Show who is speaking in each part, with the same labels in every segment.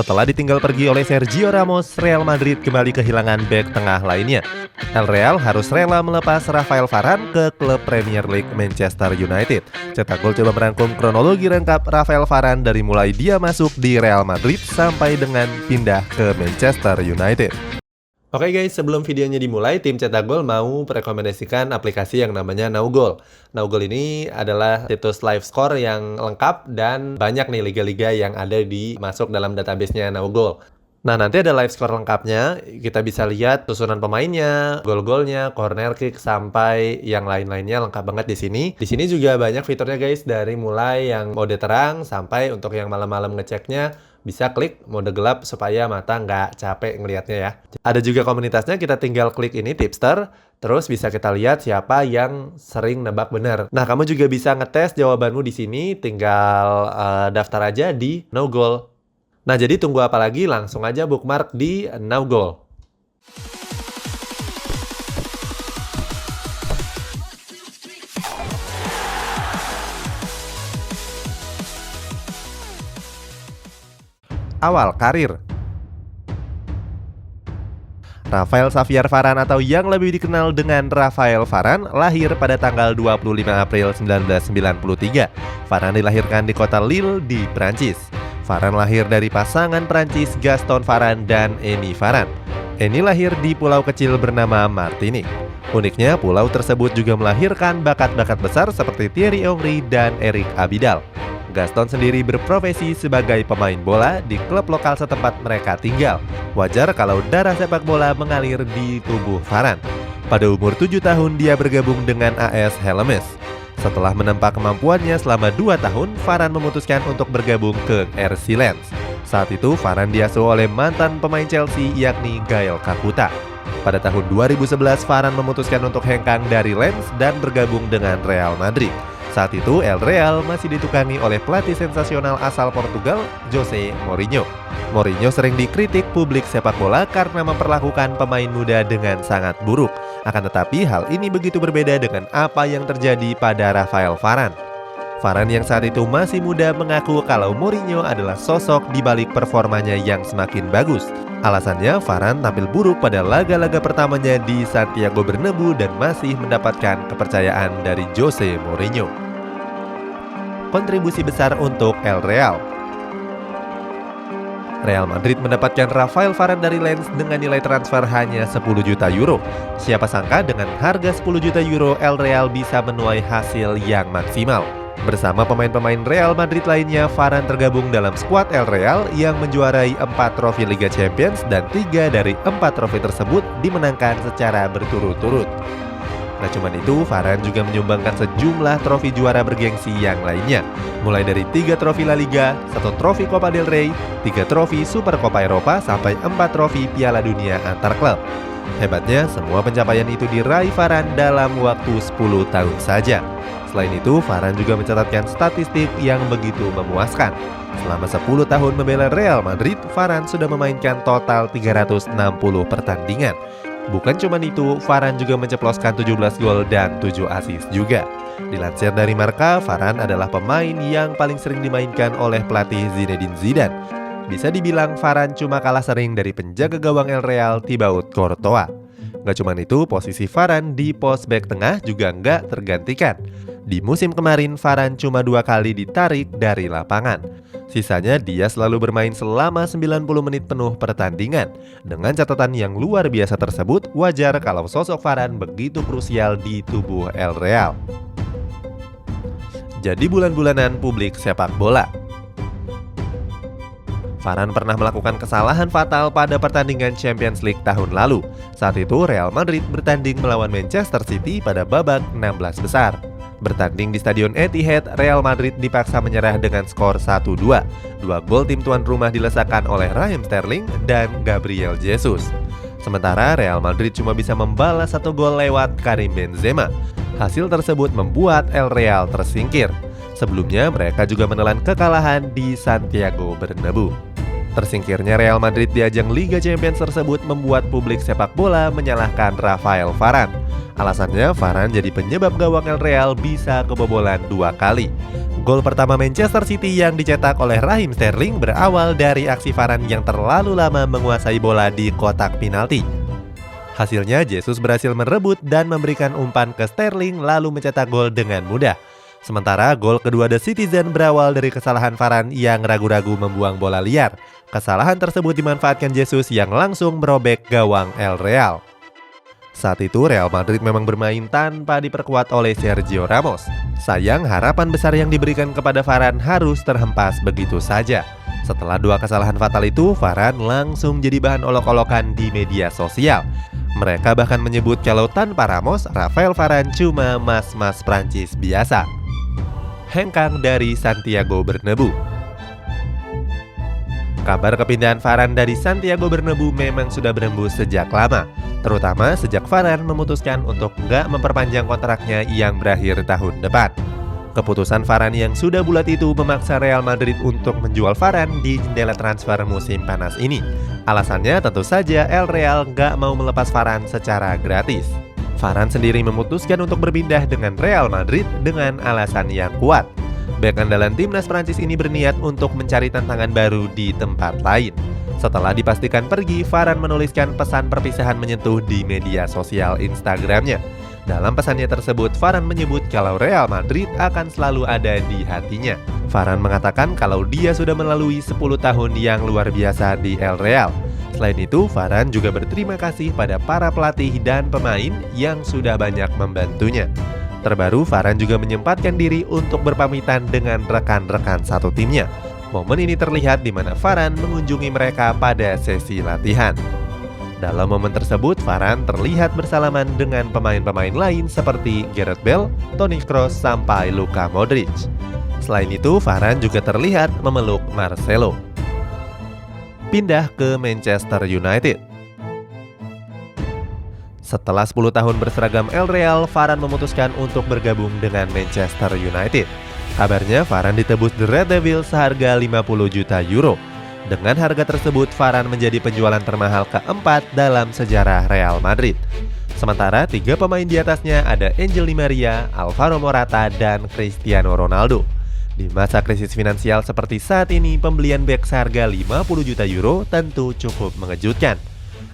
Speaker 1: Setelah ditinggal pergi oleh Sergio Ramos, Real Madrid kembali kehilangan bek tengah lainnya. El Real harus rela melepas Rafael Varane ke klub Premier League Manchester United. Cetak Gol coba merangkum kronologi lengkap Rafael Varane dari mulai dia masuk di Real Madrid sampai dengan pindah ke Manchester United. Oke guys, sebelum videonya dimulai, tim Cetak Gol mau merekomendasikan aplikasi yang namanya NowGoal. NowGoal ini adalah situs live score yang lengkap dan banyak nih liga-liga yang ada masuk dalam database-nya NowGoal. Nah, nanti ada live score lengkapnya, kita bisa lihat susunan pemainnya, gol-golnya, corner kick, sampai yang lain-lainnya lengkap banget di sini. Di sini juga banyak fiturnya guys, dari mulai yang mode terang sampai untuk yang malam-malam ngeceknya, bisa klik mode gelap supaya mata nggak capek ngelihatnya ya. Ada juga komunitasnya, kita tinggal klik ini tipster, terus bisa kita lihat siapa yang sering nebak benar. Nah, kamu juga bisa ngetes jawabanmu di sini, tinggal daftar aja di NowGoal. Nah, jadi tunggu apa lagi? Langsung aja bookmark di NowGoal. Awal karir. Rafael Xavier Varane atau yang lebih dikenal dengan Rafael Varane lahir pada tanggal 25 April 1993. Varane dilahirkan di kota Lille di Prancis. Varane lahir dari pasangan Prancis Gaston Varane dan Annie Varane. Annie lahir di pulau kecil bernama Martinique. Uniknya, pulau tersebut juga melahirkan bakat-bakat besar seperti Thierry Henry dan Eric Abidal. Gaston sendiri berprofesi sebagai pemain bola di klub lokal setempat mereka tinggal. Wajar kalau darah sepak bola mengalir di tubuh Varane. Pada umur 7 tahun dia bergabung dengan AS Hellemes. Setelah menempa kemampuannya selama 2 tahun, Varane memutuskan untuk bergabung ke RC Lens. Saat itu Varane diasuh oleh mantan pemain Chelsea yakni Gaël Kakuta. Pada tahun 2011 Varane memutuskan untuk hengkang dari Lens dan bergabung dengan Real Madrid. Saat itu El Real masih ditukangi oleh pelatih sensasional asal Portugal, Jose Mourinho. Mourinho sering dikritik publik sepak bola karena memperlakukan pemain muda dengan sangat buruk. Akan tetapi hal ini begitu berbeda dengan apa yang terjadi pada Rafael Varane. Varane yang saat itu masih muda mengaku kalau Mourinho adalah sosok di balik performanya yang semakin bagus. Alasannya, Varane tampil buruk pada laga-laga pertamanya di Santiago Bernabeu dan masih mendapatkan kepercayaan dari Jose Mourinho. Kontribusi besar untuk El Real. Real Madrid mendapatkan Rafael Varane dari Lens dengan nilai transfer hanya 10 juta euro. Siapa sangka dengan harga 10 juta euro, El Real bisa menuai hasil yang maksimal. Bersama pemain-pemain Real Madrid lainnya, Varane tergabung dalam skuad El Real yang menjuarai 4 trofi Liga Champions dan 3 dari 4 trofi tersebut dimenangkan secara berturut-turut. Nah, cuman itu, Varane juga menyumbangkan sejumlah trofi juara bergengsi yang lainnya. Mulai dari 3 trofi La Liga, 1 trofi Copa del Rey, 3 trofi Super Copa Eropa, sampai 4 trofi Piala Dunia antar klub. Hebatnya, semua pencapaian itu diraih Varane dalam waktu 10 tahun saja. Selain itu, Varane juga mencatatkan statistik yang begitu memuaskan. Selama 10 tahun membela Real Madrid, Varane sudah memainkan total 360 pertandingan. Bukan cuma itu, Varane juga menceploskan 17 gol dan 7 assist juga. Dilansir dari Marca, Varane adalah pemain yang paling sering dimainkan oleh pelatih Zinedine Zidane. Bisa dibilang Varane cuma kalah sering dari penjaga gawang El Real Thibaut Courtois. Gak cuma itu, posisi Varane di pos bek tengah juga nggak tergantikan. Di musim kemarin, Varane cuma 2 kali ditarik dari lapangan. Sisanya dia selalu bermain selama 90 menit penuh pertandingan. Dengan catatan yang luar biasa tersebut, wajar kalau sosok Varane begitu krusial di tubuh El Real. Jadi bulan-bulanan publik sepak bola. Varane pernah melakukan kesalahan fatal pada pertandingan Champions League tahun lalu. Saat itu Real Madrid bertanding melawan Manchester City pada babak 16 besar. Bertanding di Stadion Etihad, Real Madrid dipaksa menyerah dengan skor 1-2. 2 gol tim tuan rumah dilesakan oleh Raheem Sterling dan Gabriel Jesus. Sementara Real Madrid cuma bisa membalas 1 gol lewat Karim Benzema. Hasil tersebut membuat El Real tersingkir. Sebelumnya mereka juga menelan kekalahan di Santiago Bernabeu. Tersingkirnya Real Madrid di ajang Liga Champions tersebut membuat publik sepak bola menyalahkan Rafael Varane. Alasannya, Varane jadi penyebab gawang El Real bisa kebobolan 2 kali. Gol pertama Manchester City yang dicetak oleh Raheem Sterling berawal dari aksi Varane yang terlalu lama menguasai bola di kotak penalti. Hasilnya, Jesus berhasil merebut dan memberikan umpan ke Sterling lalu mencetak gol dengan mudah. Sementara gol kedua The Citizen berawal dari kesalahan Varane yang ragu-ragu membuang bola liar. Kesalahan tersebut dimanfaatkan Jesus yang langsung merobek gawang El Real. Saat itu Real Madrid memang bermain tanpa diperkuat oleh Sergio Ramos. Sayang, harapan besar yang diberikan kepada Varane harus terhempas begitu saja. Setelah dua kesalahan fatal itu, Varane langsung jadi bahan olok-olokan di media sosial. Mereka bahkan menyebut kalau tanpa Ramos, Raphael Varane cuma mas-mas Prancis biasa. Hengkang dari Santiago Bernabeu. Kabar kepindahan Varane dari Santiago Bernabeu memang sudah berembus sejak lama, terutama sejak Varane memutuskan untuk nggak memperpanjang kontraknya yang berakhir tahun depan. Keputusan Varane yang sudah bulat itu memaksa Real Madrid untuk menjual Varane di jendela transfer musim panas ini. Alasannya tentu saja El Real nggak mau melepas Varane secara gratis. Varane sendiri memutuskan untuk berpindah dengan Real Madrid dengan alasan yang kuat. Bek andalan timnas Prancis ini berniat untuk mencari tantangan baru di tempat lain. Setelah dipastikan pergi, Varane menuliskan pesan perpisahan menyentuh di media sosial Instagramnya. Dalam pesannya tersebut, Varane menyebut kalau Real Madrid akan selalu ada di hatinya. Varane mengatakan kalau dia sudah melalui 10 tahun yang luar biasa di El Real. Selain itu, Varane juga berterima kasih pada para pelatih dan pemain yang sudah banyak membantunya. Terbaru, Varane juga menyempatkan diri untuk berpamitan dengan rekan-rekan satu timnya. Momen ini terlihat di mana Varane mengunjungi mereka pada sesi latihan. Dalam momen tersebut, Varane terlihat bersalaman dengan pemain-pemain lain seperti Gareth Bale, Toni Kroos, sampai Luka Modric. Selain itu, Varane juga terlihat memeluk Marcelo. Pindah ke Manchester United. Setelah 10 tahun berseragam El Real, Varane memutuskan untuk bergabung dengan Manchester United. Kabarnya Varane ditebus The Red Devils seharga 50 juta euro. Dengan harga tersebut, Varane menjadi penjualan termahal keempat dalam sejarah Real Madrid. Sementara 3 pemain di atasnya ada Angel Di Maria, Alvaro Morata, dan Cristiano Ronaldo. Di masa krisis finansial seperti saat ini, pembelian bek seharga 50 juta euro tentu cukup mengejutkan.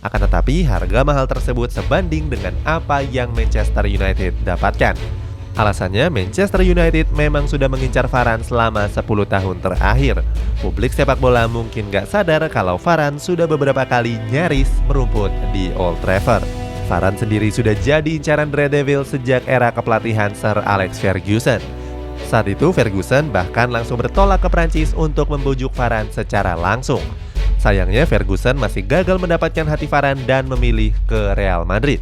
Speaker 1: Akan tetapi, harga mahal tersebut sebanding dengan apa yang Manchester United dapatkan. Alasannya, Manchester United memang sudah mengincar Varane selama 10 tahun terakhir. Publik sepak bola mungkin gak sadar kalau Varane sudah beberapa kali nyaris merumput di Old Trafford. Varane sendiri sudah jadi incaran Red Devils sejak era kepelatihan Sir Alex Ferguson. Saat itu, Ferguson bahkan langsung bertolak ke Prancis untuk membujuk Varane secara langsung. Sayangnya Ferguson masih gagal mendapatkan hati Varane dan memilih ke Real Madrid.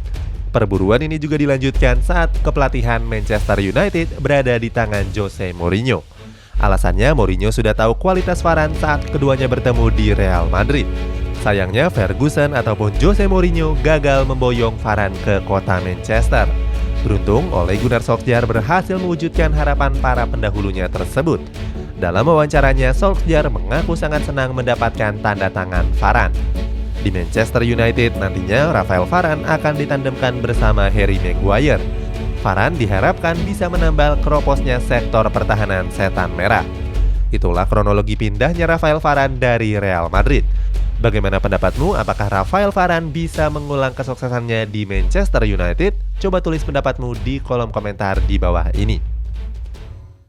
Speaker 1: Perburuan ini juga dilanjutkan saat kepelatihan Manchester United berada di tangan Jose Mourinho. Alasannya Mourinho sudah tahu kualitas Varane saat keduanya bertemu di Real Madrid. Sayangnya Ferguson ataupun Jose Mourinho gagal memboyong Varane ke kota Manchester. Beruntung Ole Gunnar Solskjaer berhasil mewujudkan harapan para pendahulunya tersebut. Dalam wawancaranya, Solskjaer mengaku sangat senang mendapatkan tanda tangan Varane. Di Manchester United nantinya Raphael Varane akan ditandemkan bersama Harry Maguire. Varane diharapkan bisa menambal keroposnya sektor pertahanan setan merah. Itulah kronologi pindahnya Raphael Varane dari Real Madrid. Bagaimana pendapatmu? Apakah Raphael Varane bisa mengulang kesuksesannya di Manchester United? Coba tulis pendapatmu di kolom komentar di bawah ini.